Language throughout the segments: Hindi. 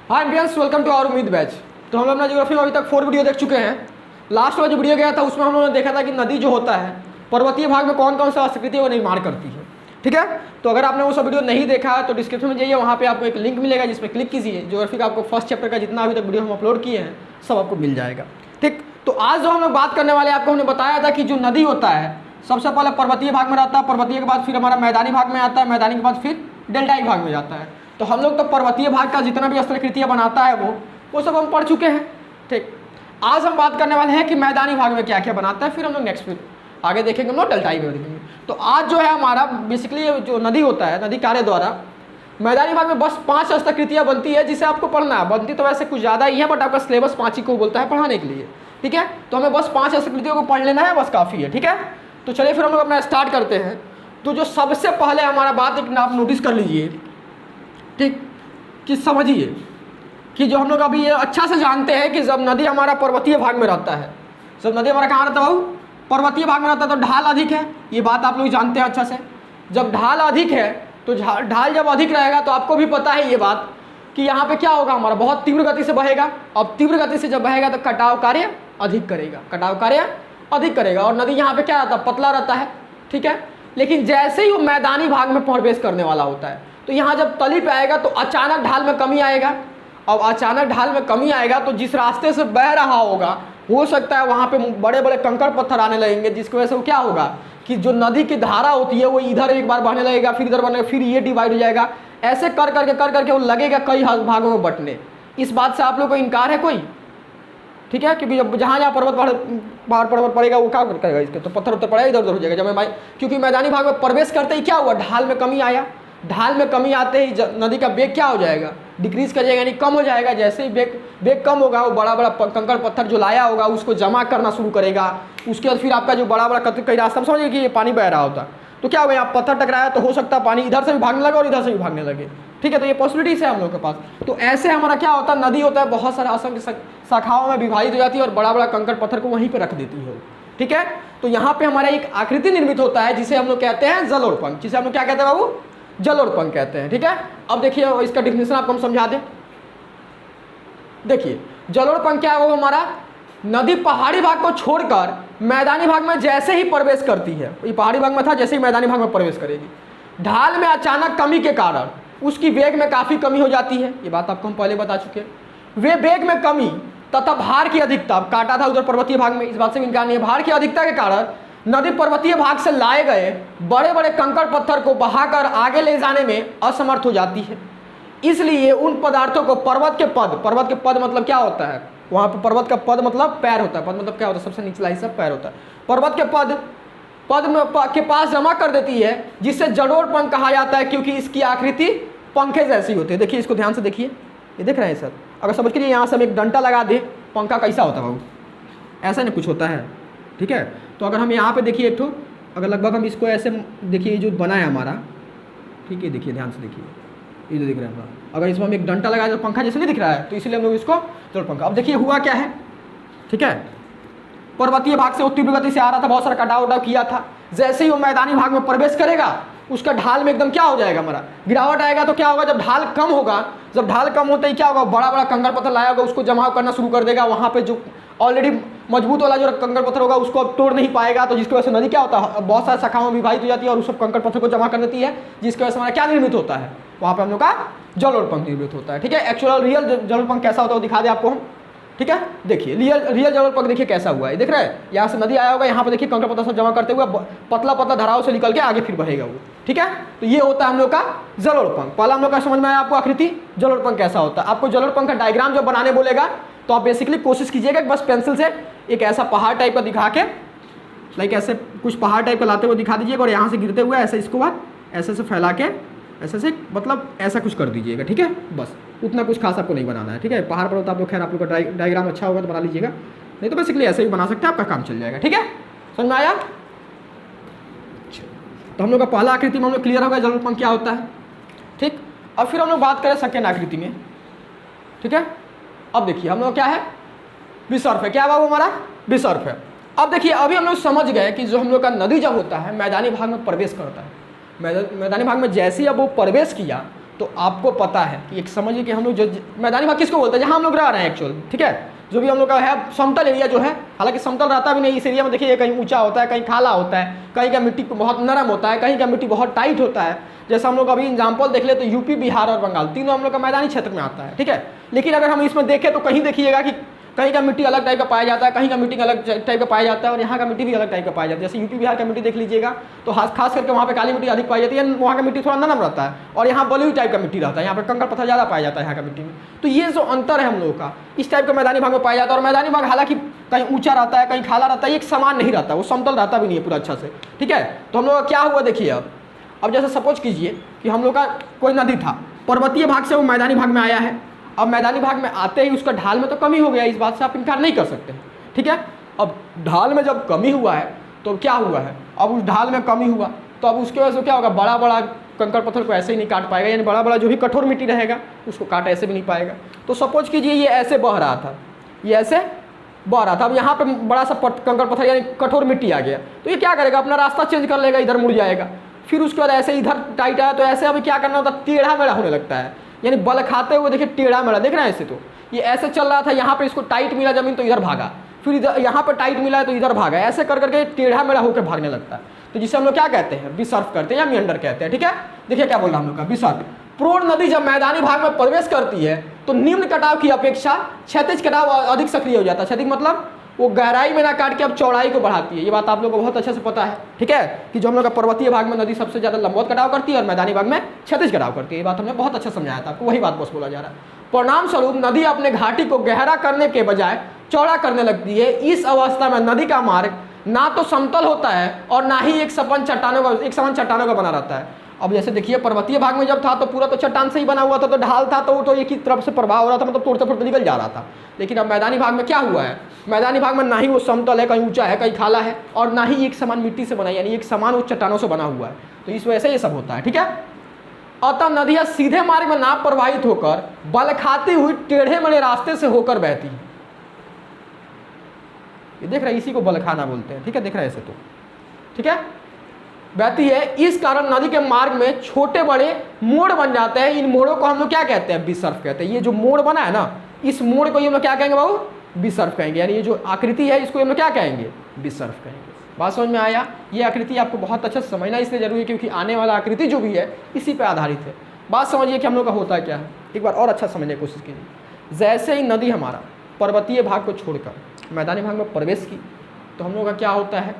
Hi Indians, welcome to our Ummeed batch. तो हम लोग अपना ज्योग्राफी में अभी तक 4 वीडियो देख चुके हैं। लास्ट वाला जो वीडियो गया था उसमें हम लोगों ने देखा था कि नदी जो होता है पर्वतीय भाग में कौन कौन सा आकृति वो निर्माण करती है। ठीक है, तो अगर आपने वो सब वीडियो नहीं देखा है तो डिस्क्रिप्शन में जाइए, वहाँ पे आपको एक लिंक मिलेगा जिस पर क्लिक कीजिए। ज्योग्राफी का आपको फर्स्ट चैप्टर का जितना अभी तक वीडियो हम अपलोड किए हैं सब आपको मिल जाएगा। ठीक, तो आज जो हम लोग बात करने वाले आपको हमने बताया था कि जो नदी होता है सबसे पहले पर्वतीय भाग में रहता है, पर्वतीय के बाद फिर हमारा मैदानी भाग में आता है, मैदानी के बाद फिर डेल्टाई भाग में जाता है। तो हम लोग तो पर्वतीय भाग का जितना भी स्थलाकृतियाँ बनाता है वो सब हम पढ़ चुके हैं। ठीक, आज हम बात करने वाले हैं कि मैदानी भाग में क्या क्या बनाता है, फिर हम लोग नेक्स्ट फिर आगे देखेंगे, हम लोग डेल्टाई में देखेंगे। तो आज जो है हमारा बेसिकली जो नदी होता है, नदी कार्य द्वारा मैदानी भाग में बस 5 स्थलाकृतियाँ बनती है जिसे आपको पढ़ना है। बनती तो वैसे कुछ ज़्यादा ही है बट आपका सिलेबस 5 ही को बोलता है पढ़ाने के लिए। ठीक है, तो हमें बस 5 स्थलाकृतियों को पढ़ लेना है, बस काफ़ी है। ठीक है, तो चलिए फिर हम लोग अपना स्टार्ट करते हैं। तो जो सबसे पहले हमारा बात एक आप नोटिस कर लीजिए, ठीक, कि समझिए कि जो हम लोग अभी ये अच्छा से जानते हैं कि जब नदी हमारा पर्वतीय भाग में रहता है, जब नदी हमारा कहाँ रहता है, पर्वतीय भाग में रहता है, तो ढाल अधिक है, ये बात आप लोग जानते हैं अच्छा से। जब ढाल अधिक है तो ढाल जब अधिक रहेगा तो आपको भी पता है ये बात कि यहाँ पे क्या होगा, हमारा बहुत तीव्र गति से बहेगा। अब तीव्र गति से जब बहेगा तो कटाव कार्य अधिक करेगा, कटाव कार्य अधिक करेगा। और नदी यहाँ पे क्या रहता है, पतला रहता है। ठीक है, लेकिन जैसे ही वो मैदानी भाग में प्रवेश करने वाला होता है तो यहाँ जब तली पे आएगा तो अचानक ढाल में कमी आएगा। अब अचानक ढाल में कमी आएगा तो जिस रास्ते से बह रहा होगा हो सकता है वहाँ पे बड़े बड़े कंकड़ पत्थर आने लगेंगे, जिसकी वजह से वो क्या होगा कि जो नदी की धारा होती है वो इधर एक बार बहने लगेगा, फिर इधर बनेगा, फिर ये डिवाइड हो जाएगा। ऐसे कर करके वो लगेगा कई भागों में बंटने। इस बात से आप लोग को इनकार है कोई? ठीक है, क्योंकि जब जहाँ जहाँ पहाड़ पर्वत पड़ेगा वो क्या करेगा, इसके तो पत्थर उत्तर पड़ेगा, इधर उधर हो जाएगा। जब मैं क्योंकि मैदानी भाग में प्रवेश करते ही क्या हुआ, ढाल में कमी आया। ढाल में कमी आते ही नदी का वेग क्या हो जाएगा, डिक्रीज कर जाएगा, यानी कम हो जाएगा। जैसे ही वेग कम होगा वो बड़ा बड़ा कंकड़ पत्थर जो लाया होगा उसको जमा करना शुरू करेगा। उसके बाद फिर आपका जो बड़ा बड़ा कई रास्ता में समझिए कि ये पानी बह रहा होता तो क्या होगा, यहाँ पत्थर टकराया तो हो सकता है पानी इधर से भी भागने लगे और इधर से भी भागने लगे। ठीक है, तो ये पॉसिबिलिटीज है हम लोग के पास। तो ऐसे हमारा क्या होता है, नदी होता है बहुत सारे असंख्य शाखाओं में विभाजित हो जाती है और बड़ा बड़ा कंकड़ पत्थर को वहीं पे रख देती है। ठीक है, तो यहाँ पे हमारा एक आकृति निर्मित होता है जिसे हम लोग कहते हैं जलोढ़, जिसे हम लोग क्या कहते हैं बाबू, जलोढ़ कहते हैं। ठीक है, अब देखिए इसका डिफिनेशन आपको हम समझा दें। देखिए जलोढ़ क्या है, वो हमारा नदी पहाड़ी भाग को छोड़कर मैदानी भाग में जैसे ही प्रवेश करती है, ये पहाड़ी भाग में था, जैसे ही मैदानी भाग में प्रवेश करेगी, ढाल में अचानक कमी के कारण उसकी वेग में काफ़ी कमी हो जाती है। ये बात आपको हम पहले बता चुके हैं। वे वेग में कमी तथा भार की अधिकता, काटा था उधर पर्वतीय भाग में, इस बात से इनकार नहीं है। भार की अधिकता के कारण नदी पर्वतीय भाग से लाए गए बड़े बड़े कंकड़ पत्थर को बहाकर आगे ले जाने में असमर्थ हो जाती है। इसलिए उन पदार्थों को पर्वत के पद मतलब क्या होता है, वहाँ पर पर्वत का पद मतलब पैर होता है। पद मतलब क्या होता है, सबसे निचला हिस्सा पैर होता है। पर्वत के पद में के पास जमा कर देती है, जिससे जलोढ़ कहा जाता है, क्योंकि इसकी आकृति पंखे जैसी होती है। देखिए इसको ध्यान से देखिए, ये देख रहे हैं सर, अगर समझ के लिए यहाँ से हम एक डंटा लगा दें, पंखा कैसा होता है बाबू, ऐसा नहीं कुछ होता है। ठीक है, तो अगर हम यहाँ पे देखिए एक ठो, अगर लगभग हम इसको ऐसे देखिए जो बना है हमारा, ठीक है, देखिए ध्यान से देखिए, ये जो दिख रहा है हमारा, अगर इसमें हम एक डंटा लगाए तो पंखा जैसे नहीं दिख रहा है, तो इसलिए हम लोग इसको जलोढ़ पंखा। अब देखिए हुआ क्या है, ठीक है, पर्वतीय भाग से वो तीव्र गति से आ रहा था, बहुत सारा कटाव उटाव किया था। जैसे ही वो मैदानी भाग में प्रवेश करेगा उसका ढाल में एकदम क्या हो जाएगा, हमारा गिरावट आएगा। तो क्या होगा, जब ढाल कम होगा, जब ढाल कम होते ही क्या होगा, बड़ा बड़ा कंकड़ पत्थर लाया होगा उसको जमा करना शुरू कर देगा। वहाँ पे जो ऑलरेडी मजबूत वाला जो कंकड़ पत्थर होगा उसको अब तोड़ नहीं पाएगा, तो जिसकी वजह से नदी क्या होता है, बहुत सारे शाखाओं में विभाजित हो जाती है और उस सब कंकड़ पत्थर को जमा कर देती है, जिसकी वजह से हमारा क्या निर्मित होता है, वहाँ पे हम लोग का जलोढ़ निर्मित होता है। ठीक है, एक्चुअल रियल जलोढ़ कैसा होता है वो दिखा दे आपको हम। ठीक है, देखिए रियल जलोढ़ देखिए कैसा हुआ है, देख रहे हैं, यहाँ से नदी आया होगा, यहाँ पे देखिए कंकड़ पत्थर सब जमा करते हुए पतला पतला धाराओं से निकल के आगे फिर बहेगा वो। ठीक है, तो ये होता है हम लोग का जलोढ़। पहला हम लोग का समझ में आया आपको आकृति, जलोढ़ कैसा होता है। आपको जलोढ़ का डायग्राम जब बनाने बोलेगा तो आप बेसिकली कोशिश कीजिएगा कि बस पेंसिल से एक ऐसा पहाड़ टाइप का दिखा के, लाइक ऐसे कुछ पहाड़ टाइप का लाते हुए दिखा दीजिएगा और यहाँ से गिरते हुए ऐसे इसको बाद ऐसे से फैला के ऐसे से मतलब ऐसा कुछ कर दीजिएगा। ठीक है, बस उतना कुछ खास आपको नहीं बनाना है। ठीक है, पहाड़ पर्वत आप लोग खैर आप लोग का डायग्राम अच्छा होगा तो बना लीजिएगा, नहीं तो बेसिकली ऐसे ही बना सकते हैं, आपका काम चल जाएगा। ठीक है, समझ में आया? तो हम लोग का पहला आकृति में हम लोग क्लियर हो गया जलोढ़ क्या होता है। ठीक, अब फिर हम लोग बात करें सेकेंड आकृति में। ठीक है, अब देखिए हम लोग क्या है, विसर्प है। क्या बाबू, हमारा विसर्प है। अब देखिए अभी हम लोग समझ गए कि जो हम लोग का नदी जब होता है मैदानी भाग में प्रवेश करता है, मैदानी भाग में जैसे ही अब वो प्रवेश किया तो आपको पता है कि एक समझिए कि हम लोग जो मैदानी भाग किसको बोलते हैं, जहाँ हम लोग रह रहे हैं एक्चुअल, ठीक है, जो भी हम लोग का है समतल एरिया जो है, हालांकि समतल रहता भी नहीं इस एरिया में, देखिए कहीं ऊंचा होता है, कहीं खाला होता है, कहीं का मिट्टी बहुत नरम होता है, कहीं का मिट्टी बहुत टाइट होता है। जैसे हम लोग अभी एग्जाम्पल देख ले तो यूपी, बिहार और बंगाल तीनों हम लोग का मैदानी क्षेत्र में आता है, ठीक है। लेकिन अगर हम इसमें देखें तो कहीं देखिएगा कि कहीं का मिट्टी अलग टाइप का पाया जाता है, कहीं का मिट्टी अलग टाइप का पाया जाता है, और यहाँ का मिट्टी भी अलग टाइप का पाया जाता है। जैसे यूपी बिहार का मिट्टी देख लीजिएगा तो खास करके वहाँ पे काली मिट्टी अधिक पाई जाती है, वहाँ का मिट्टी थोड़ा नरम रहता है, और यहाँ बलुई टाइप का मिट्टी रहता है, यहाँ पर कंकड़ पत्थर ज़्यादा पाया जाता है यहाँ का मिट्टी में। तो ये जो अंतर है हम लोगों का, इस टाइप का मैदानी भाग में पाया जाता है। और मैदानी भाग हालांकि कहीं ऊँचा रहता है, कहीं खाला रहता है, एक समान नहीं रहता, वो समतल रहता भी नहीं है पूरा अच्छा से, ठीक है। तो हम लोग का क्या हुआ देखिए, अब जैसे सपोज कीजिए कि हम लोग का कोई नदी था, पर्वतीय भाग से वो मैदानी भाग में आया है। अब मैदानी भाग में आते ही उसका ढाल में तो कमी हो गया, इस बात से आप इनकार नहीं कर सकते, ठीक है। अब ढाल में जब कमी हुआ है तो क्या हुआ है, अब उस ढाल में कमी हुआ तो अब उसके वजह से क्या होगा, बड़ा बड़ा कंकड़ पत्थर को ऐसे ही नहीं काट पाएगा, यानी बड़ा बड़ा जो भी कठोर मिट्टी रहेगा उसको काट ऐसे भी नहीं पाएगा। तो सपोज कीजिए ये ऐसे बह रहा था, ये ऐसे बह रहा था, अब यहाँ पे बड़ा सा कंकड़ पत्थर यानी कठोर मिट्टी आ गया, तो ये क्या करेगा, अपना रास्ता चेंज कर लेगा, इधर मुड़ जाएगा। फिर उसके बाद ऐसे इधर टाइट आया तो ऐसे अभी क्या करना होता है, टेढ़ा मेढ़ा होने लगता है, यानी बल खाते हुए देखिए टेढ़ा मेढ़ा, देख रहे हैं ऐसे। तो ये ऐसे चल रहा था, यहाँ पे इसको टाइट मिला जमीन तो इधर भागा, फिर इधर यहाँ पे टाइट मिला है तो इधर भागा, ऐसे कर करके टेढ़ा मेढ़ा होकर भागने लगता है। तो जिसे हम लोग क्या कहते हैं, बिसर्फ करते हैं या मियंडर कहते हैं, ठीक है। देखिए क्या बोल रहा हम लोग का, बिसर्फ। प्रोढ़ नदी जब मैदानी भाग में प्रवेश करती है तो निम्न कटाव की अपेक्षा क्षैतिज कटाव अधिक सक्रिय हो जाता है। क्षैतिज मतलब वो गहराई में ना काट के अब चौड़ाई को बढ़ाती है, ये बात आप लोगों को बहुत अच्छे से पता है, ठीक है, कि जो हम लोग का पर्वतीय भाग में नदी सबसे ज़्यादा लंबवत कटाव करती है और मैदानी भाग में क्षैतिज कटाव करती है। ये बात हमने बहुत अच्छा समझाया था आपको, वही बात बस बोला जा रहा है। परिणाम स्वरूप नदी अपने घाटी को गहरा करने के बजाय चौड़ा करने लगती है। इस अवस्था में नदी का मार्ग ना तो समतल होता है और ना ही एक समान चट्टानों का बना रहता है। अब जैसे देखिए पर्वतीय भाग में जब था तो पूरा तो चट्टान से ही बना हुआ था, तो ढाल था तो वो तो एक ही तरफ से प्रभाव हो रहा था, मतलब तोड़ते फोड़ते निकल जा रहा था। लेकिन अब मैदानी भाग में क्या हुआ है, मैदानी भाग में ना ही वो समतल है, कहीं ऊंचा है कहीं खाला है, और ना ही एक समान मिट्टी से बना, यानी एक समान उस चट्टानों से बना हुआ है। तो इस वजह से ये सब होता है, ठीक है। अतः नदियाँ सीधे मार्ग में ना प्रवाहित होकर बल खाती हुई टेढ़े मेढ़े रास्ते से होकर बहती है। ये देख रहे हैं, इसी को बल खाना बोलते हैं, ठीक है, देख रहे हैं ऐसे तो, ठीक है, बहती है। इस कारण नदी के मार्ग में छोटे बड़े मोड़ बन जाते हैं। इन मोड़ों को हम लोग क्या कहते हैं, बिसर्फ कहते हैं। ये जो मोड़ बना है ना, इस मोड़ को हम लोग क्या कहेंगे बाबू, बिसर्फ कहेंगे, यानी ये जो आकृति है इसको हम लोग क्या कहेंगे, बिसर्फ कहेंगे। बात समझ में आया। ये आकृति आपको बहुत अच्छा समझना इसलिए जरूरी है क्योंकि आने वाला आकृति जो भी है इसी पे आधारित है। बात समझिए कि हम लोग का होता क्या है, एक बार और अच्छा समझने की कोशिश कीजिए। जैसे ही नदी हमारा पर्वतीय भाग को छोड़कर मैदानी भाग में प्रवेश की तो हम लोग का क्या होता है,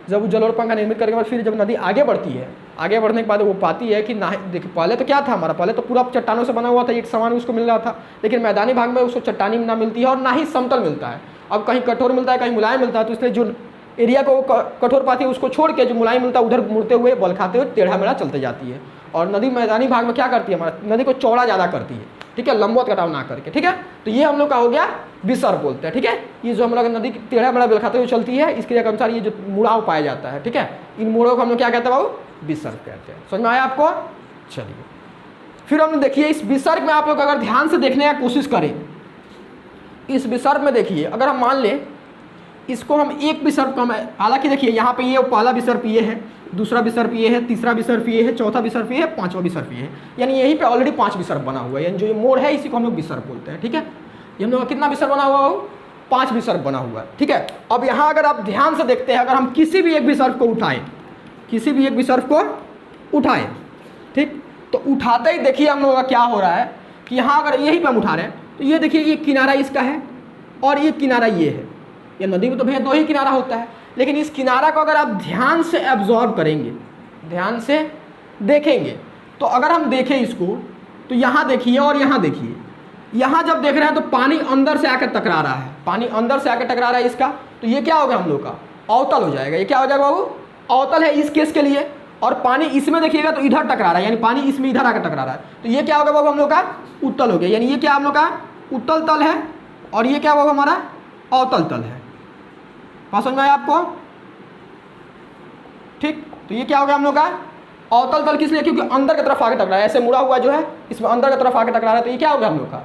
जब वो जलोढ़ पंखा निर्मित करने के बाद फिर जब नदी आगे बढ़ती है, आगे बढ़ने के बाद वो पाती है कि ना, देखिए पहले तो क्या था हमारा, पहले तो पूरा चट्टानों से बना हुआ था, एक समान उसको मिल रहा था, लेकिन मैदानी भाग में उसको चट्टानी ना मिलती है और ना ही समतल मिलता है। अब कहीं कठोर मिलता है, कहीं मुलायम मिलता है, तो इसलिए जो एरिया को कठोर पाती है उसको छोड़ के जो मुलायम मिलता है उधर मुड़ते हुए बल खाते हुए टेढ़ा मेढ़ा चलते जाती है। और नदी मैदानी भाग में क्या करती है, हमारा नदी को चौड़ा ज़्यादा करती है, ठीक है, लंबवत कटाव ना करके, ठीक है। तो ये हम लोग का हो गया बिसर्फ बोलते हैं, ठीक है। ये जो हम लोग नदी टेढ़ा मेढ़ा बल खाते हुए चलती है, इसके अनुसार ये जो मुड़ाव पाया जाता है, ठीक है, इन मुड़ों को हम लोग क्या कहते हैं बाबू, बिसर्फ कहते हैं। समझ में आया आपको। चलिए फिर हम देखिए इस बिसर्फ में आप लोग अगर ध्यान से देखने की कोशिश करें, इस बिसर्फ में देखिए अगर हम मान लें इसको हम एक बिसर्फ कम है, हालांकि देखिए यहाँ पे ये पहला बिसर्फ ये है, दूसरा बिसर्फ ये है, तीसरा बिसर्फ ये है, चौथा बिसर्फ ये है, पांचवा बिसर्फ ये है, यानी यहीं पे ऑलरेडी 5 बिसर्फ बना हुआ है, यानी जो ये मोड़ है इसी को हम लोग बिसर्फ बोलते हैं, ठीक है। ये हम लोग का कितना बिसर्फ बना हुआ हो, 5 बिसर्फ बना हुआ है, ठीक है। अब यहाँ अगर आप ध्यान से देखते हैं, अगर हम किसी भी एक बिसर्फ को उठाएं, किसी भी एक बिसर्फ को उठाएं, ठीक, तो उठाते ही देखिए हम लोग का क्या हो रहा है कि यहाँ अगर यहीं पर हम उठा रहे हैं तो ये देखिए ये किनारा इसका है और ये किनारा ये है। ये नदी में तो भैया 2 ही किनारा होता है, लेकिन इस किनारा को अगर आप ध्यान से एब्जॉर्ब करेंगे, ध्यान से देखेंगे, तो अगर हम देखें इसको तो यहाँ देखिए और यहाँ देखिए, यहाँ जब देख रहे हैं तो पानी अंदर से आकर टकरा रहा है, पानी अंदर से आकर टकरा रहा है इसका, तो ये क्या होगा हम लोग का अवतल हो जाएगा। ये क्या हो जाएगा बाबू, अवतल है इस केस के लिए, और पानी इसमें देखिएगा तो इधर टकरा रहा है, यानी पानी इसमें इधर आकर टकरा रहा है, तो ये क्या होगा बाबू हम लोग का उत्तल हो गया, यानी ये क्या हम लोग का उत्तल तल है और ये क्या होगा हमारा अवतल तल है। बात समझ में आया आपको, ठीक। तो ये क्या हो गया हम लोग का अवतल तल, किस लिए, क्योंकि अंदर की तरफ आगे टकरा है, ऐसे मुड़ा हुआ जो है इसमें अंदर की तरफ आगे टकरा रहा है, तो ये क्या हो गया हम लोग का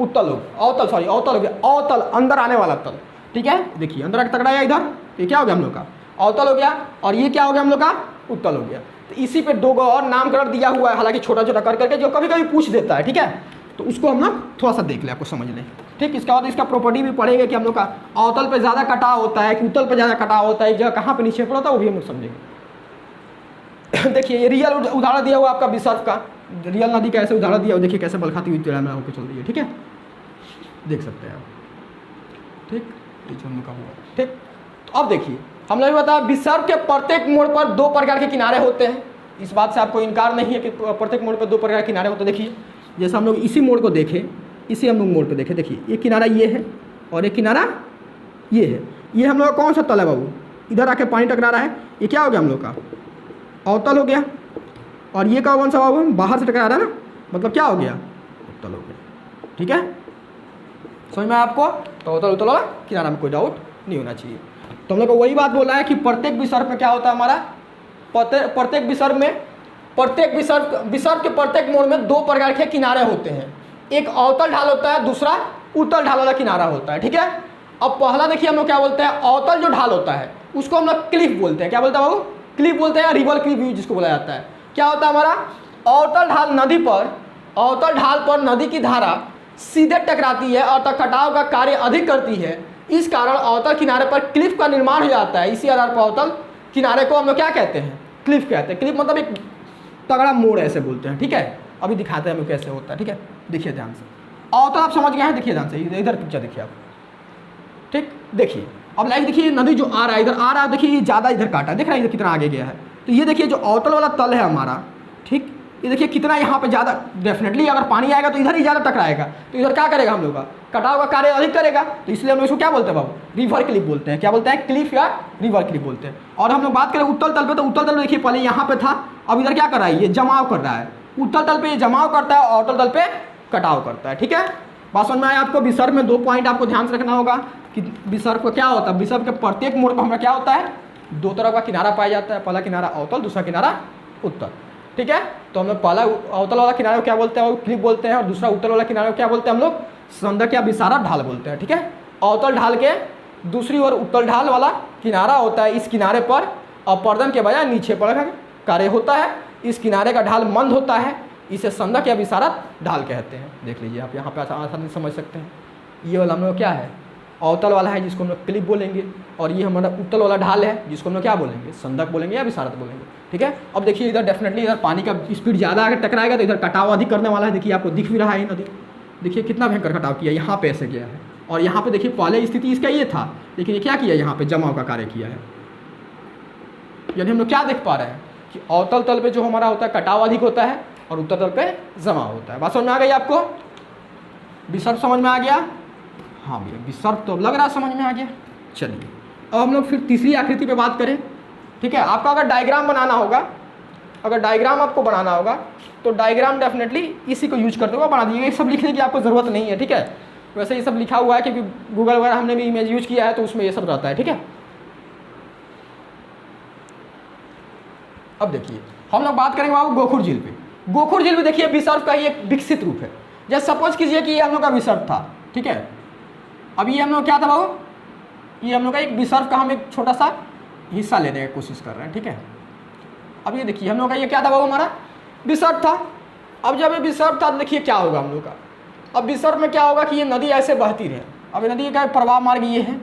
उत्तल हो, अवतल, सॉरी अवतल हो गया, अवतल अंदर आने वाला तल, ठीक है। देखिए अंदर आके टकराया इधर, तो ये क्या हो गया हम लोग का अवतल हो गया, और ये क्या हो गया हम लोग का उत्तल हो गया। तो इसी पे दो और नामकरण दिया हुआ है, हालांकि छोटा छोटा कर करके, जो कभी कभी पूछ देता है, ठीक है। तो उसको हम लोग थोड़ा सा देख लें, आपको समझ लें, ठीक। इसके बाद इसका प्रॉपर्टी भी पढ़ेंगे कि हम लोग का अवतल पे ज़्यादा कटाव होता है कि उत्तल पे ज़्यादा कटाव होता है, एक जगह कहाँ पे नीचे पड़ा होता है वो भी हम लोग समझेंगे। देखिए ये रियल उदाहरण दिया हुआ आपका विसर्ग का, रियल नदी का ऐसे उदाहरण दिया हुआ, देखिए कैसे बल खाती हुई टेढ़ा में होकर चल रही है, ठीक है, देख सकते हैं आप, ठीक। हम लोग का हुआ, ठीक। तो अब देखिए हम लोग बताया विसर्ग के प्रत्येक मोड़ पर दो प्रकार के किनारे होते हैं। इस बात से आपको इनकार नहीं है कि प्रत्येक मोड़ पर दो प्रकार के किनारे होते हैं। देखिए जैसे हम लोग इसी मोड़ को देखें, इसी हम लोग मोड़ पे देखें, देखिए ये किनारा ये है और एक किनारा ये है। ये हम लोग का कौन सा तल है बाबू, इधर आके पानी टकरा रहा है, ये क्या हो गया हम लोग का अवतल हो गया। और ये कौन सा बाबू बाहर से टकरा रहा है ना, मतलब क्या हो गया उत्तल हो गया, ठीक है। समझ में आपको, तो अवतल उत्तल वाला किनारा में कोई डाउट नहीं होना चाहिए। तो हम लोग को वही बात बोला है कि प्रत्येक विसर्ग में क्या होता है हमारा, प्रत्येक विसर्ग में विसर्ग के प्रत्येक मोड़ में दो प्रकार के किनारे होते हैं, एक अवतल ढाल होता है, दूसरा उत्तल ढाल वाला किनारा होता है, ठीक है। अब पहला देखिए हम लोग क्या बोलते हैं, अवतल जो ढाल होता है उसको हम लोग क्लिफ बोलते हैं। क्या बोलते हैं बाबू, क्लिफ बोलते हैं, रिवर क्लिफ जिसको बोला जाता है। क्या होता है हमारा अवतल ढाल नदी पर, अवतल ढाल पर नदी की धारा सीधे टकराती है और कटाव का कार्य अधिक करती है, इस कारण अवतल किनारे पर क्लिफ का निर्माण हो जाता है। इसी आधार पर अवतल किनारे को हम लोग क्या कहते हैं, क्लिफ कहते हैं। क्लिफ मतलब एक तगड़ा मोड़ ऐसे बोलते हैं, ठीक है। अभी दिखाते हैं हमें कैसे होता है, ठीक है। देखिए ध्यान से, अवतल आप समझ गए हैं, देखिए ध्यान से, इधर पिक्चर देखिए आप, ठीक। देखिए अब लाइक देखिए नदी जो आ रहा है, इधर आ रहा है, देखिए ये ज़्यादा इधर काटा है, देख रहा है इधर कितना आगे गया है। तो ये देखिए जो अवतल वाला तल है हमारा, ठीक, ये देखिए कितना यहाँ पे ज़्यादा, डेफिनेटली अगर पानी आएगा तो इधर ही ज़्यादा टकराएगा, तो इधर क्या करेगा हम लोग का कटाव का कार्य अधिक करेगा। तो इसलिए हम लोग इसको क्या बोलते हैं बाबू, रिवर क्लिफ बोलते हैं। क्या बोलते हैं, क्लिफ या रिवर क्लिफ बोलते हैं। और हम लोग बात करें उत्तल तल पे, तो उत्तल तल देखिए पहले यहाँ पे था, अब इधर क्या कर रहा है, ये जमाव कर रहा है। उत्तल तल पे ये जमाव करता है और अवतल तल पे कटाव करता है, ठीक है। बात समझ में आया आपको। विसर्ग में दो पॉइंट आपको ध्यान से रखना होगा कि विसर्ग को क्या होता है, विसर्ग के प्रत्येक मोड़ पर हमारा क्या होता है, दो तरह का किनारा पाया जाता है, पहला किनारा अवतल, दूसरा किनारा उत्तल, ठीक है। तो हम लोग पहला अवतल वाला किनारे को क्या बोलते हैं, वो क्लिफ बोलते हैं, और दूसरा उत्तल वाला किनारे को क्या बोलते हैं हम लोग, संदक या विसारक ढाल बोलते हैं, ठीक है। अवतल ढाल के दूसरी ओर उत्तल ढाल वाला किनारा होता है, इस किनारे पर अपर्दन के बजाय नीचे पड़ कार्य होता है, इस किनारे का ढाल मंद होता है, इसे संदक या विसारक ढाल कहते हैं। देख लीजिए आप यहाँ पे आसानी से समझ सकते हैं। ये वाला हम लोग क्या है, अवतल वाला है जिसको हम लोग क्लिफ बोलेंगे, और ये हमारा उत्तल वाला ढाल है जिसको हम लोग क्या बोलेंगे, संदक बोलेंगे या विसारक बोलेंगे, ठीक है। अब देखिए इधर डेफिनेटली इधर पानी का स्पीड ज़्यादा आगे टकराएगा तो इधर कटाव अधिक करने वाला है। देखिए आपको दिख भी रहा है नदी, देखिए कितना भयंकर कटाव किया, यहाँ पे ऐसे गया है, और यहाँ पे देखिए पहले स्थिति इसका ये था, लेकिन ये क्या किया, यहाँ पे जमाव का कार्य किया है। यानी हम लोग क्या देख पा रहे हैं कि अवतल तल पे जो हमारा होता है कटाव अधिक होता है और उत्तल तल पे जमाव होता है। बात समझ में आ गई आपको, विसर्ग समझ में आ गया, हाँ भैया विसर्ग तो लग रहा समझ में आ गया। चलिए अब हम लोग फिर तीसरी आकृति पे बात करें, ठीक है। आपका अगर डायग्राम बनाना होगा, अगर डायग्राम आपको बनाना होगा तो डायग्राम डेफिनेटली इसी को यूज करते हुए बना दीजिएगा, ये सब लिखने की आपको ज़रूरत नहीं है, ठीक है। वैसे ये सब लिखा हुआ है क्योंकि गूगल वगैरह हमने भी इमेज यूज किया है तो उसमें ये सब रहता है, ठीक है। अब देखिए हम लोग बात करेंगे बाबू गोखुर झील पे। गोखुर झील भी देखिए विसर्ग का ही एक विकसित रूप है। जैसे सपोज कीजिए कि ये हम लोग का विसर्ग था, ठीक है। अब ये हम लोग क्या था बाबू, ये हम लोग का एक विसर्ग का हम एक छोटा सा हिस्सा लेने की कोशिश कर रहे हैं, ठीक है। अब ये देखिए हम लोग का ये क्या था बाबू, हमारा विसर्ग था। अब जब ये विसर्ग था तो देखिए क्या होगा हम लोग का, अब विसर्ग में क्या होगा कि ये नदी ऐसे बहती रहे। अब ये नदी का प्रवाह मार्ग ये है,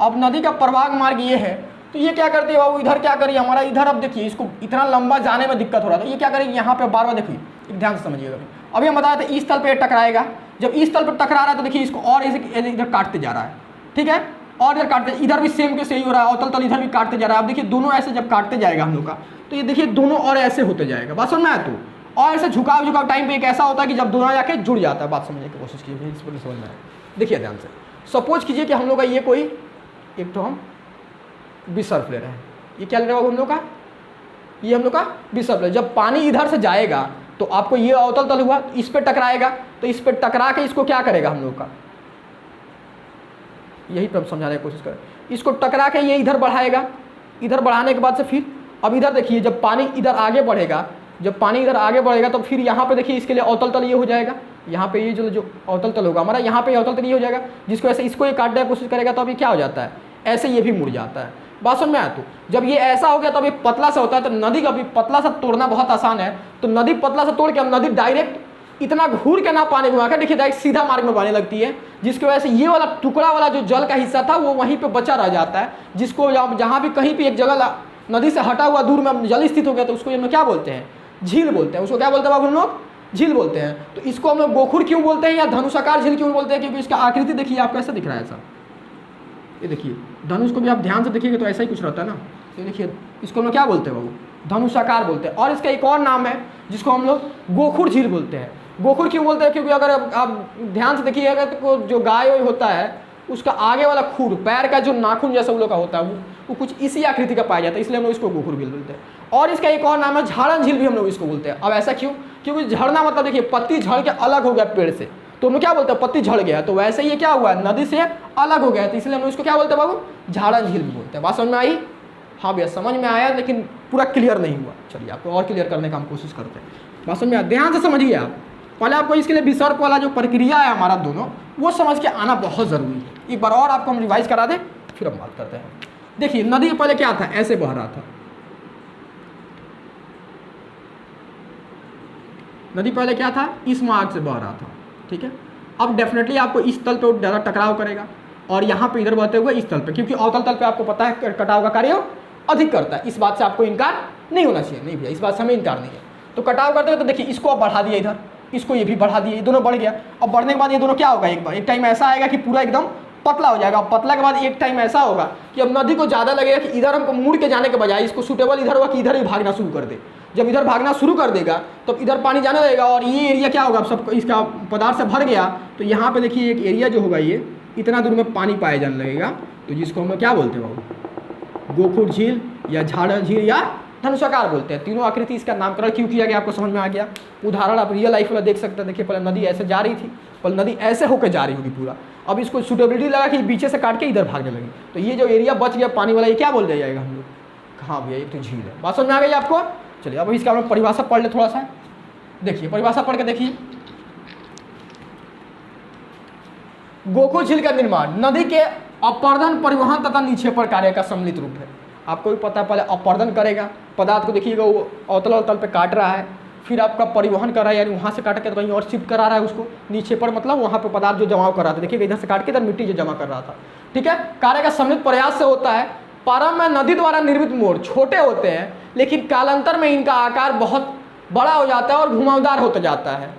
अब नदी का प्रवाह मार्ग ये है, तो ये क्या करती है बाबू, इधर क्या करिए हमारा, इधर अब देखिए इसको इतना लंबा जाने में दिक्कत हो रहा था, ये क्या करेगी यहाँ पे बार बार देखिए, एक ध्यान से समझिएगा। अभी हम बता रहे थे इस तल पे टकराएगा, जब इस तल पर टकरा रहा है तो देखिए इसको और इधर काटते जा रहा है, ठीक है, और इधर काटते, इधर भी सेम के सही हो रहा है, और तल इधर भी काटते जा रहा है। अब देखिए दोनों ऐसे जब काटते जाएगा हम लोग का, तो ये देखिए दोनों और ऐसे होते जाएगा, बात समझ में आया। तो और ऐसे झुकाव टाइम पे एक ऐसा होता है कि जब दोनों जाके जुड़ जाता है। बात समझने की कोशिश कीजिए, इस पर समझ में आए। देखिए ध्यान से, सपोज कीजिए कि हम लोग का ये कोई एक तो हम विसर्ग ले रहे हैं, ये क्या ले रहे हो हम लोग का, ये हम लोग का विसर्ग ले। जब पानी इधर से जाएगा तो आपको ये अवतल तल हुआ, इस पे टकराएगा, तो इस पे टकरा के इसको क्या करेगा हम लोग का, यही पर हम समझाने की कोशिश करें, इसको टकरा के ये इधर बढ़ाएगा, इधर बढ़ाने के बाद से फिर अब इधर देखिए जब पानी इधर आगे बढ़ेगा, जब पानी इधर आगे बढ़ेगा तो फिर यहाँ पे देखिए इसके लिए अवतल तल ये हो जाएगा, यहाँ पे ये जो अवतल तल होगा हमारा, यहाँ पे अवतल तल ये हो जाएगा, जिसको ऐसे इसको ये काटने की कोशिश करेगा तो अभी क्या हो जाता है, ऐसे ये भी मुड़ जाता है। बात समझ में आया? तो जब ये ऐसा हो गया तब ये पतला सा होता है, तो नदी का भी पतला सा तोड़ना बहुत आसान है। तो नदी पतला सा तोड़ के अब नदी डायरेक्ट इतना घूर के ना पानी घुमा कर, देखिए डायरेक्ट सीधा मार्ग में बहने लगती है, जिसकी वजह से ये वाला टुकड़ा वाला जो जल का हिस्सा था वो वहीं पे बचा रह जाता है, जिसको जहाँ भी कहीं भी एक जगह नदी से हटा हुआ दूर में जल स्थित हो गया तो उसको हम लोग क्या बोलते हैं? झील बोलते हैं। उसको क्या बोलते हैं बाबू हम लोग? झील बोलते हैं। तो इसको हम लोग गोखुर क्यों बोलते हैं या धनुषाकार झील क्यों बोलते हैं? क्योंकि इसका आकृति देखिए आप कैसा दिख रहा है ऐसा, ये देखिए धनुष को भी आप ध्यान से देखिएगा तो ऐसा ही कुछ रहता है ना। तो देखिए इसको हम लोग क्या बोलते हैं बाबू? धनुषाकार बोलते हैं। और इसका एक और नाम है जिसको हम लोग गोखुर झील बोलते हैं। गोखुर क्यों बोलते हैं? क्योंकि अगर आप ध्यान से देखिएगा तो जो गाय होता है उसका आगे वाला खुर, पैर का जो नाखून जैसा उन लोग का होता है वो कुछ इसी आकृति का पाया जाता है, इसलिए हम लोग इसको गोखुर झील बोलते हैं। और इसका एक और नाम है झाड़न झील भी हम लोग इसको बोलते हैं। अब ऐसा क्यों? क्योंकि झड़ना मतलब देखिए पत्ती झड़ के अलग हो गया पेड़ से, तो हम लोग क्या बोलते हैं? पत्ती झड़ गया, तो वैसे ही ये क्या हुआ? नदी से अलग हो गया, तो इसलिए हम लोग इसको क्या बोलते हैं बाबू? झाड़न झील भी बोलते हैं। बात समझ में आई? हाँ भैया समझ में आया, लेकिन पूरा क्लियर नहीं हुआ। चलिए आपको और क्लियर करने का हम कोशिश करते हैं। बात समझ में आया? ध्यान से समझिए आप। पहले आपको इसके लिए विसर्ग वाला जो प्रक्रिया है हमारा दोनों, वो समझ के आना बहुत ज़रूरी है। एक बार और आपको हम रिवाइज करा दें फिर हम बात करते हैं। देखिए नदी पहले क्या था? ऐसे बह रहा था, नदी पहले क्या था? इस मार्ग से बह रहा था, ठीक है। अब डेफिनेटली आपको इस तल पे ज़्यादा टकराव करेगा और यहाँ पे इधर बहते हुए इस तल पे, क्योंकि अवतल तल पे आपको पता है कटाव का कार्य अधिक करता है। इस बात से आपको इनकार नहीं होना चाहिए। नहीं भैया इस बात से हमें इनकार नहीं है। तो कटाव करते हुए तो देखिए इसको अब बढ़ा दिया इधर, इसको ये भी बढ़ा दिया, ये दोनों बढ़ गया। अब बढ़ने के बाद ये दोनों क्या होगा? एक टाइम ऐसा आएगा कि पूरा एकदम पतला हो जाएगा। पतला के बाद एक टाइम ऐसा होगा कि अब नदी को ज़्यादा लगेगा कि इधर हमको मुड़ के जाने के बजाय इसको सूटेबल इधर होगा कि इधर ही भागना शुरू कर दे। जब इधर भागना शुरू कर देगा तो इधर पानी जाने लगेगा और ये एरिया क्या होगा? अब सब इसका पदार्थ से भर गया, तो यहाँ पे देखिए एक एरिया जो होगा ये इतना दूर में पानी पाया जाने लगेगा, तो जिसको हम क्या बोलते हैं बाबू? गोखुर झील या झाड़न झील या धनुषाकार बोलते हैं। तीनों आकृति इसका नामकरण क्यों किया गया आपको समझ में आ गया। उदाहरण आप रियल लाइफ वाला देख सकते हैं। देखिए पहले नदी ऐसे जा रही थी, पहले नदी ऐसे होकर जा रही होगी पूरा, अब इसको सूटेबिलिटी लगा कि पीछे से काट के इधर भागने लगी, तो ये जो एरिया बच गया पानी वाला ये क्या बोल दिया जाएगा हम लोग? हाँ भैया ये तो झील है। बात समझ में आ गई आपको? चलिए अब इसका हम लोग परिभाषा पढ़ ले थोड़ा सा। देखिए परिभाषा पढ़ के देखिए, गोखुर झील का निर्माण नदी के अपर्दन, परिवहन तथा निक्षेपण कार्य का सम्मिलित रूप है। आपको भी पता है पहले अपर्दन करेगा, पदार्थ को देखिएगा वो अवतल तल पे काट रहा है, फिर आपका परिवहन कर रहा है यानी वहाँ से काट के तो कहीं और शिफ्ट करा रहा है उसको। निक्षेपण मतलब वहाँ पे पदार्थ जो जमाव कर रहा था, देखिएगा इधर से काट के इधर मिट्टी जो जमा कर रहा था, ठीक है। कार्य का सम्मिलित प्रयास से होता है। प्रारंभ में नदी द्वारा निर्मित मोड़ छोटे होते हैं, लेकिन कालांतर में इनका आकार बहुत बड़ा हो जाता है और घुमावदार होता जाता है।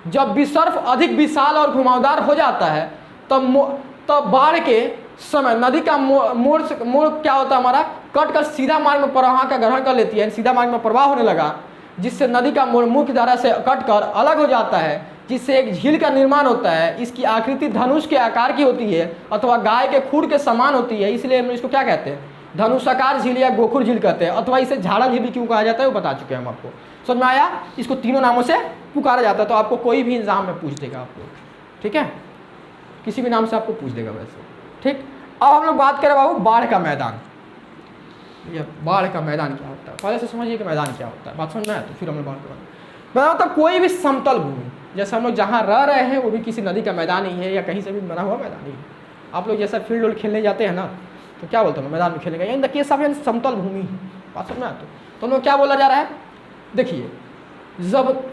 जब विसर्ग अधिक विशाल और घुमावदार हो जाता है तब बाढ़ के समय नदी का मोड़ क्या होता है हमारा? कट कर सीधा मार्ग में प्रवाह का ग्रहण कर लेती है, सीधा मार्ग में प्रवाह होने लगा, जिससे नदी का मोड़ मुख्य धारा से कट कर अलग हो जाता है, जिससे एक झील का निर्माण होता है। इसकी आकृति धनुष के आकार की होती है अथवा गाय के खुर के समान होती है, इसलिए हम इसको क्या कहते हैं? धनुषाकार झील या गोखुर झील कहते हैं, अथवा इसे झाड़ा झील भी क्यों कहा जाता है वो बता चुके हैं हम आपको। समझ में आया? इसको तीनों नामों से पुकारा जाता है। तो आपको कोई भी एग्जाम में पूछ देगा आपको, ठीक है, किसी भी नाम से आपको पूछ देगा वैसे, ठीक। अब हम लोग बात करें बाबू बाढ़ का मैदान। ये बाढ़ का मैदान क्या होता है पहले से समझिए कि मैदान क्या होता है। बात समझ में आया? तो फिर हम लोग बात करेंगे। मैदान मतलब कोई भी समतल भूमि, जैसे हम लोग जहाँ रह रहे हैं वो भी किसी नदी का मैदान ही है या कहीं से भी बना हुआ मैदान ही है। आप लोग जैसा फील्ड वोल्ड खेलने जाते हैं ना, तो क्या बोलते हैं मैदान में खेलने का, यानी देखिए सब समतल भूमि है। बात समझ में आया? तो हम लोग क्या बोला जा रहा है? देखिए जब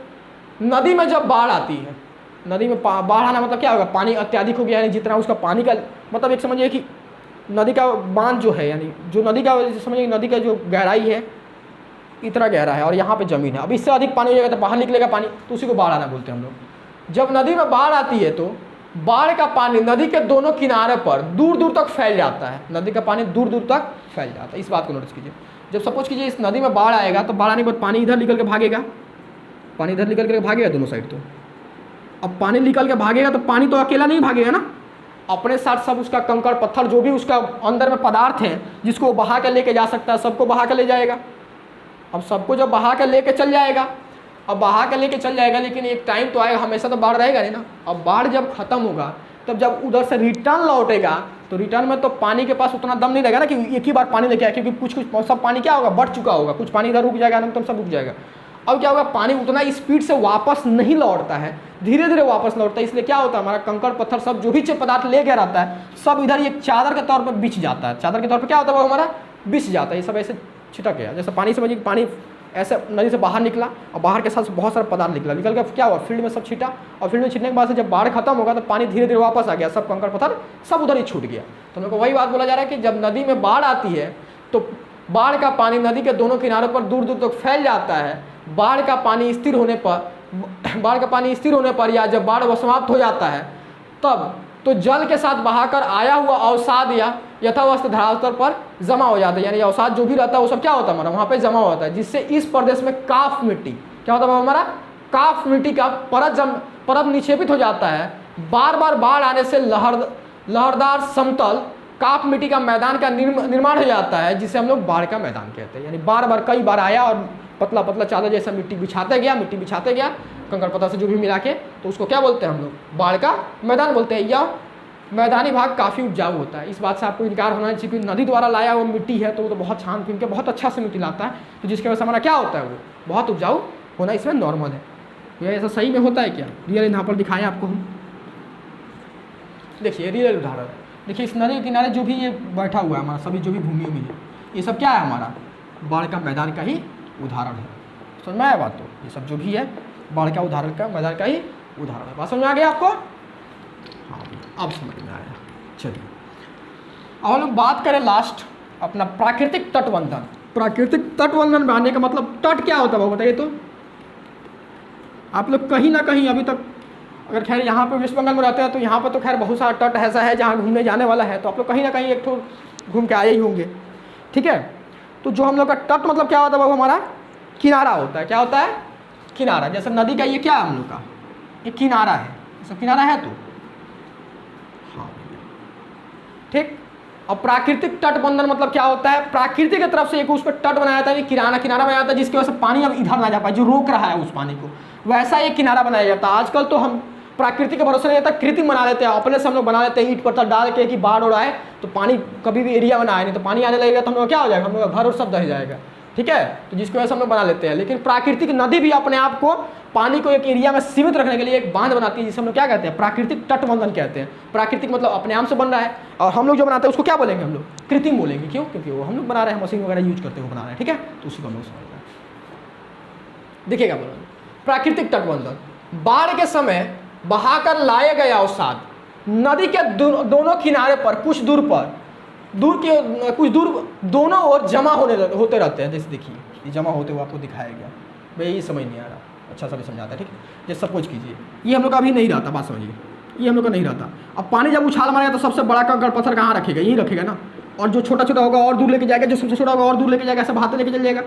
नदी में जब बाढ़ आती है, नदी में बाढ़ आना मतलब क्या होगा? पानी अत्याधिक हो गया, यानी जितना उसका पानी का मतलब एक समझिए कि नदी का बांध जो है, यानी जो नदी का समझिए नदी का जो गहराई है इतना गहरा है और यहाँ पे ज़मीन है। अब इससे अधिक पानी हो जाएगा तो बाहर निकलेगा पानी, तो उसी को बाढ़ आना बोलते हैं हम लोग। जब नदी में बाढ़ आती है तो बाढ़ का पानी नदी के दोनों किनारे पर दूर दूर तक फैल जाता है। नदी का पानी दूर दूर तक फैल जाता है, इस बात को नोटिस कीजिए। जब सपोज कीजिए इस नदी में बाढ़ आएगा तो बाढ़ आने के बाद पानी इधर निकल के भागेगा, पानी इधर निकल के भागेगा दोनों साइड। तो अब पानी निकल के भागेगा तो पानी तो अकेला नहीं भागेगा ना, अपने साथ सब उसका कंकड़ पत्थर जो भी उसका अंदर में पदार्थ है जिसको वो बहा के लेके जा सकता है, सबको बहा के ले जाएगा। अब सबको जब बहा के लेके चल जाएगा, अब बहा के लेके चल जाएगा, लेकिन एक टाइम तो आएगा, हमेशा तो बाढ़ रहेगा नहीं ना। अब बाढ़ जब खत्म होगा तब जब उधर से रिटर्न लौटेगा तो रिटर्न में तो पानी के पास उतना दम नहीं रहेगा ना कि एक ही बार पानी लेके आए, क्योंकि कुछ कुछ सब पानी क्या होगा? बढ़ चुका होगा, कुछ पानी इधर रुक जाएगा ना, तब सब रुक जाएगा। अब क्या होगा? पानी उतना स्पीड से वापस नहीं लौटता है, धीरे धीरे वापस लौटता है। इसलिए क्या होता है? हमारा कंकड़ पत्थर सब जो भी पदार्थ ले गया रहता है सब इधर एक चादर के तौर पर बिछ जाता है। चादर के तौर पर क्या होता है? वो हमारा बिछ जाता है, ये सब ऐसे छिटक गया। जैसे पानी समझिए, पानी ऐसे नदी से बाहर निकला और बाहर के साथ बहुत सारा पदार्थ निकल के क्या हुआ, फील्ड में सब छिटा, और फील्ड में छिटने के बाद से जब बाढ़ खत्म होगा तो पानी धीरे धीरे वापस आ गया, सब कंकड़ पत्थर सब उधर ही छूट गया। तो मेरे को वही बात बोला जा रहा है कि जब नदी में बाढ़ आती है तो बाढ़ का पानी नदी के दोनों किनारों पर दूर दूर तक फैल जाता है। बाढ़ का पानी स्थिर होने पर या जब बाढ़ समाप्त हो जाता है तब तो जल के साथ बहाकर आया हुआ अवसाद या यथावस्थ धरातल पर जमा हो जाता है। यानी अवसाद जो भी रहता है वो सब क्या होता है हमारा वहाँ पे जमा होता है, जिससे इस प्रदेश में काफ मिट्टी क्या होता है हमारा, काफ मिट्टी का परत निक्षेपित हो जाता है। बार बार बाढ़ आने से लहरदार समतल काफ मिट्टी का मैदान का निर्माण हो जाता है, जिसे हम लोग बाढ़ का मैदान कहते हैं। यानी बार बार कई बार आया और पतला पतला चादर जैसा मिट्टी बिछाते गया कंकड़ पत्थर से जो भी मिला के, तो उसको क्या बोलते हैं हम लोग, बाढ़ का मैदान बोलते हैं। यह मैदानी भाग काफ़ी उपजाऊ होता है। इस बात से आपको इनकार होना चाहिए कि नदी द्वारा लाया वो मिट्टी है तो वो तो बहुत छान पीन के बहुत अच्छा से मिट्टी लाता है, तो जिसकी वजह से हमारा क्या होता है वो बहुत उपजाऊ होना इसमें नॉर्मल है। यह ऐसा सही में होता है क्या, रियल यहाँ पर दिखाएं आपको हम। देखिए रियल उदाहरण, देखिए इस नदी के किनारे जो भी ये बैठा हुआ है हमारा सभी जो भी भूमि है ये सब क्या है हमारा बाढ़ का मैदान का ही उदाहरण है। समझ में आया बात, तो ये सब जो भी है बाढ़ का उदाहरण का मैदान का ही उदाहरण है। बात समझ में आ गया आपको, हाँ अब समझ में आया। चलिए अब हम लोग बात करें लास्ट अपना प्राकृतिक तटबंधन। प्राकृतिक तटबंधन बनाने का मतलब तट क्या होता है वो बताइए। तो आप लोग कहीं ना कहीं अभी तक अगर खैर यहाँ पे वेस्ट बंगाल में रहते हैं तो यहाँ पर तो खैर बहुत सारा तट ऐसा है जहाँ घूमने जाने वाला है, तो आप लोग कहीं ना कहीं एक ठो घूम के आए ही होंगे, ठीक है। तो जो हम लोग का तट मतलब क्या होता है वो हमारा किनारा होता है। क्या होता है, किनारा। जैसे नदी का ये क्या है हम लोग का, ये किनारा है, सब किनारा है तो हाँ ठीक। अब प्राकृतिक तटबंधन मतलब क्या होता है, प्रकृति की तरफ से एक उस पर तट बनाया जाता है, किनारा बनाया जाता है जिसकी वजह से पानी अब इधर ना जा पाए, जो रोक रहा है उस पानी को, वैसा एक किनारा बनाया जाता है। आजकल तो हम प्राकृतिक के भरोसे नहीं रहता, कृत्रिम बना लेते हैं, अपने से हम लोग बना लेते हैं ईंट पत्थर डाल के कि बाढ़ हो रहा है तो पानी कभी भी एरिया में ना आए, नहीं तो पानी आने लगेगा तो हम लोग क्या हो जाएगा, हम लोग घर और सब दह जाएगा, ठीक है। तो जिसकी वजह से हम लोग बना लेते हैं। लेकिन प्राकृतिक नदी भी अपने आप को पानी को एक एरिया में सीमित रखने के लिए एक बांध बनाती है, जिसे हम लोग क्या कहते हैं, प्राकृतिक तटबंधन कहते हैं। प्राकृतिक मतलब अपने आप से बन रहा है, और हम लोग जो बनाते हैं उसको क्या बोलेंगे, हम लोग कृत्रिम बोलेंगे। क्यों, क्योंकि वो हम लोग बना रहे हैं, मशीन वगैरह यूज करते हुए बना रहे हैं, ठीक है। तो उसी को हम लोग समझ रहे हैं। देखिएगा बोलो, प्राकृतिक तटबंधन बाढ़ के समय बहाकर लाए गए अवसाद नदी के दोनों किनारे पर कुछ दूर दोनों ओर जमा होते रहते हैं। जैसे देखिए ये जमा होते हुए आपको दिखाया गया, भाई ये समझ नहीं आ रहा, अच्छा सा भी समझाता है, ठीक है। जैसे सपोज कीजिए ये हम लोग का अभी नहीं रहता, बात समझिए, ये हम लोग का नहीं रहता। अब पानी जब उछाल मारेगा तो सबसे बड़ा कंकड़ पत्थर कहाँ रखेगा, यहीं रखेगा ना, और जो छोटा छोटा होगा और दूर लेके जाएगा, जो सबसे छोटा होगा और दूर लेके जाएगा, ऐसे बहाते लेके चल जाएगा।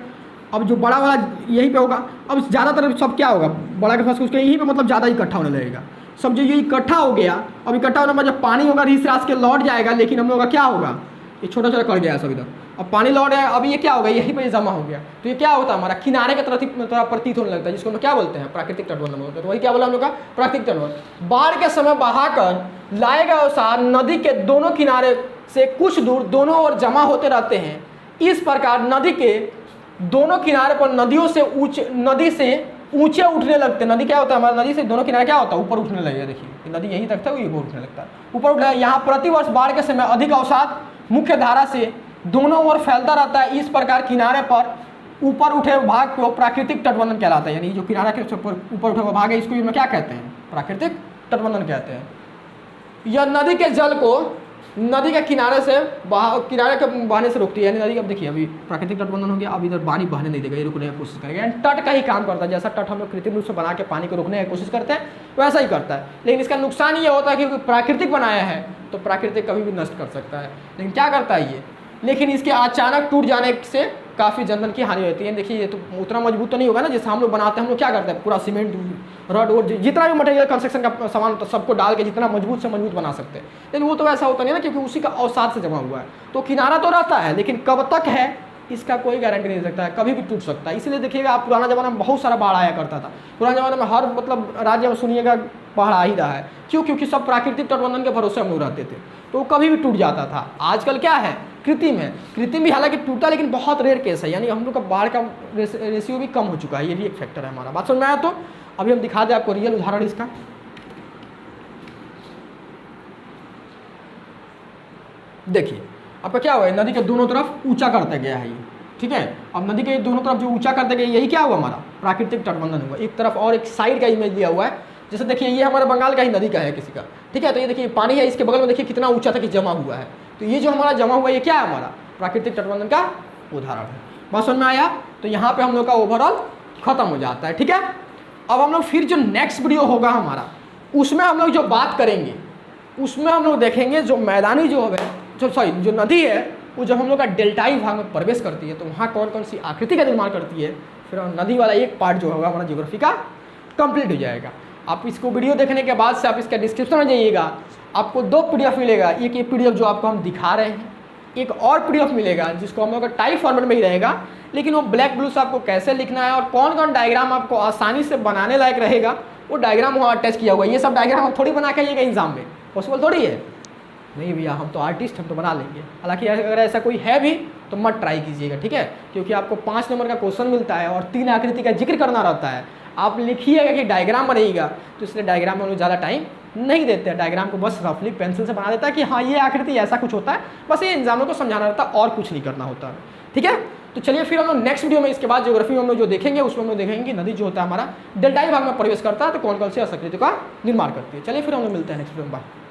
अब जो बड़ा वाला यहीं पे होगा, अब ज़्यादातर सब क्या होगा, बड़ा के पास उसके यहीं पे मतलब ज़्यादा इकट्ठा होने लगेगा। समझो ये इकट्ठा हो गया, अब इकट्ठा होने में जब पानी होगा रीस रास के लौट जाएगा, लेकिन हम लोग का क्या होगा, ये छोटा छोटा कर गया सब इधर, अब पानी लौट आया, अब ये क्या होगा, यहीं पे जमा हो गया। तो ये क्या होता है हमारा किनारे के तरह प्रतीत होने लगता है, जिसको हम क्या बोलते हैं, प्राकृतिक तटबंधन बोलते हैं। तो वही क्या बोला हम लोग का, प्राकृतिक तटबंधन। बाढ़ के समय बहाकर लाए गए अवसाद नदी के दोनों किनारे से कुछ दूर दोनों ओर जमा होते रहते हैं। इस प्रकार नदी के दोनों किनारे पर नदी से ऊंचे उठने लगते हैं। नदी क्या होता है हमारा, नदी से दोनों किनारे क्या होता है, ऊपर उठने लगेगा। देखिए नदी यहीं तक था, वो ऊपर उठने लगता है, ऊपर उठने। यहाँ प्रतिवर्ष बाढ़ के समय अधिक अवसाद मुख्य धारा से दोनों ओर फैलता रहता है। इस प्रकार किनारे पर ऊपर उठे भाग को प्राकृतिक तटबंधन कहलाता है। यानी जो किनारा के ऊपर उठे हुआ भाग है, इसको क्या कहते हैं, प्राकृतिक तटबंधन कहते हैं। यह नदी के जल को नदी के किनारे के बहने से रोकती है। यानी नदी, अब देखिए अभी प्राकृतिक तटबंधन हो गया, अब इधर पानी बहने नहीं देगा, ये रुकने की कोशिश करेगा। तट का ही काम करता है, जैसा तट हम लोग कृत्रिम रूप से बना के पानी को रोकने की कोशिश करते हैं वैसा ही करता है। लेकिन इसका नुकसान ये होता है कि प्राकृतिक बनाया है तो प्राकृतिक कभी भी नष्ट कर सकता है। लेकिन क्या करता है ये, लेकिन इसके अचानक टूट जाने से काफ़ी जनधन की हानि होती है। देखिए ये तो उतना मजबूत तो नहीं होगा ना, जैसे हम लोग बनाते हैं, हम लोग क्या करते हैं, पूरा सीमेंट रड और जितना भी मटेरियल कंस्ट्रक्शन का सामान होता है सबको डाल के जितना मजबूत से मजबूत बना सकते हैं। लेकिन वो तो ऐसा होता नहीं है ना, क्योंकि उसी का अवसाद से जमा हुआ है। तो किनारा तो रहता है, लेकिन कब तक है इसका कोई गारंटी नहीं दे सकता है, कभी भी टूट सकता है। इसलिए देखिएगा आप पुराना ज़माना में बहुत सारा बाढ़ आया करता था। पुराने ज़माने में हर मतलब राज्य में सुनिएगा बाढ़ आ ही रहा है। क्यों, क्योंकि सब प्राकृतिक तटबंधन के भरोसे हम लोग रहते थे, तो वो कभी भी टूट जाता था। आजकल क्या है, कृत्रिम है। कृत्रिम भी हालांकि टूटा, लेकिन बहुत रेयर केस है। यानी हम लोग का बाढ़ का रेशियो भी कम हो चुका है, ये भी एक फैक्टर है हमारा। बात समझ में आया। तो अभी हम दिखा दें आपको रियल उदाहरण इसका। देखिए आपका क्या हुआ है, नदी के दोनों तरफ ऊंचा करते गया है ये, ठीक है। अब नदी के दोनों तरफ जो ऊंचा करते गए यही क्या हुआ हमारा प्राकृतिक तटबंधन हुआ। एक तरफ और एक साइड का इमेज लिया हुआ है, जैसे देखिए ये हमारा बंगाल का ही नदी का है किसी का, ठीक है। तो ये देखिए पानी है, इसके बगल में देखिए कितना ऊंचा तक जमा हुआ है। तो ये जो हमारा जमा हुआ है ये क्या है, हमारा प्राकृतिक तटबंधन का उदाहरण है। बात समझ में आया। तो यहाँ पे हम लोग का ओवरऑल खत्म हो जाता है, ठीक है। अब हम लोग फिर जो नेक्स्ट वीडियो होगा हमारा, उसमें हम लोग जो बात करेंगे, उसमें हम लोग देखेंगे जो मैदानी जो नदी है वो जब हम लोग का डेल्टाई भाग में प्रवेश करती है तो वहाँ कौन कौन सी आकृति का निर्माण करती है। फिर नदी वाला एक पार्ट जो होगा हमारा ज्योग्राफी का कंप्लीट हो जाएगा। आप इसको वीडियो देखने के बाद से आप इसका डिस्क्रिप्शन में जाइएगा, आपको 2 PDF मिलेगा। एक ये PDF जो आपको हम दिखा रहे हैं, एक और PDF मिलेगा जिसको हम लोग का टाइप फॉर्मेट में ही रहेगा, लेकिन वो ब्लैक ब्लू से आपको कैसे लिखना है और कौन कौन डायग्राम आपको आसानी से बनाने लायक रहेगा वो डायग्राम वहाँ अटैच किया हुआ है। ये सब डायग्राम हम थोड़ी बना के आइएगा एग्जाम में, पॉसिबल थोड़ी है। नहीं भैया हम तो आर्टिस्ट, हम तो बना लेंगे। हालांकि अगर ऐसा कोई है भी तो मत ट्राई कीजिएगा, ठीक है, क्योंकि आपको 5 नंबर का क्वेश्चन मिलता है और 3 आकृति का जिक्र करना रहता है। आप लिखिएगा कि डायग्राम बनेगा, तो इसलिए डायग्राम में ज़्यादा टाइम नहीं देते हैं। डायग्राम को बस रफली पेंसिल से बना देता है कि हाँ ये आकृति ऐसा कुछ होता है, बस ये एग्जामों को समझाना रहता है और कुछ नहीं करना होता है, ठीक है। तो चलिए फिर हम लोग नेक्स्ट वीडियो में इसके बाद ज्योग्राफी में हम लोग जो देखेंगे उसमें हम लोग देखेंगे कि नदी जो होता है हमारा डेल्टाई भाग में प्रवेश करता है तो कौन कौन सी आकृति का निर्माण करती है। चलिए फिर हम लोग मिलते हैं नेक्स्ट वीडियो में, बाय।